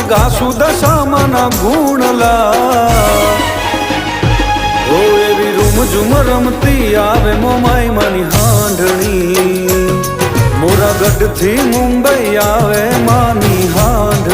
ગાસુ દશામાના ગુણલા ઓ એવી રૂમ ઝુમ રમતી આવે મોમાઈ માની હાંડણી મોરા ગઢથી મુંબઈ આવે માની હાંડણી।